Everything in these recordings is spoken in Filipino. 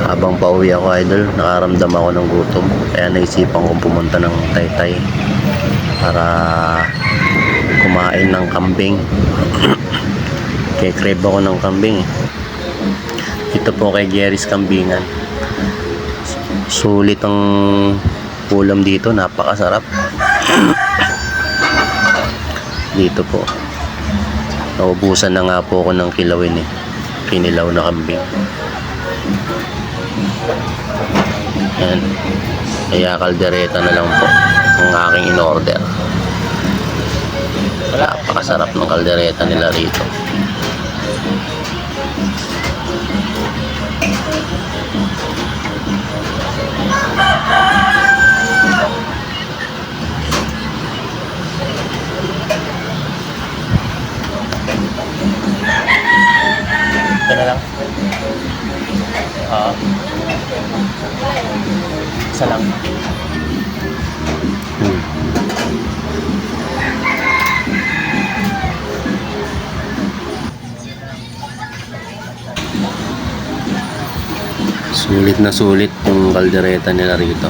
Habang pauwi ako, idol, nakaramdam ako ng gutom. Kaya naisipan kong pumunta ng Taytay para kumain ng kambing. Kaya crave ako ng kambing. Ito po kay Jerry's Kambingan. Sulit ang ulam dito, napakasarap. Dito po. Naubusan na nga po ako ng kilawin eh. Kinilaw na kambing. Yan. Kaya kaldereta na lang po ang aking in-order. Napakasarap ng kaldereta nila rito. Ito na lang. Isa lang. Sulit na sulit yung kaldereta nila rito.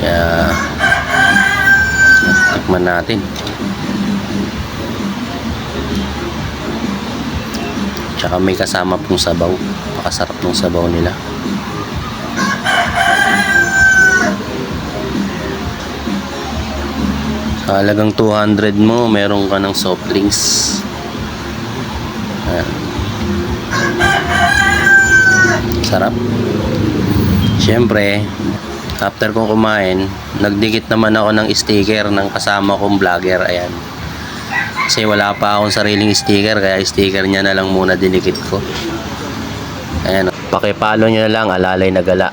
Kaya tikman natin. Tsaka may kasama pong sabaw. Pakasarap ng sabaw nila. Sa halagang 200 mo, meron ka ng soft drinks. Ayan. Sarap. Siyempre, after kong kumain, nagdikit naman ako ng sticker ng kasama kong vlogger. Ayan. Kasi wala pa akong sariling sticker, kaya sticker niya na lang muna dinikit ko. Ayan. Pakipalo nyo na lang, Alalay na Gala.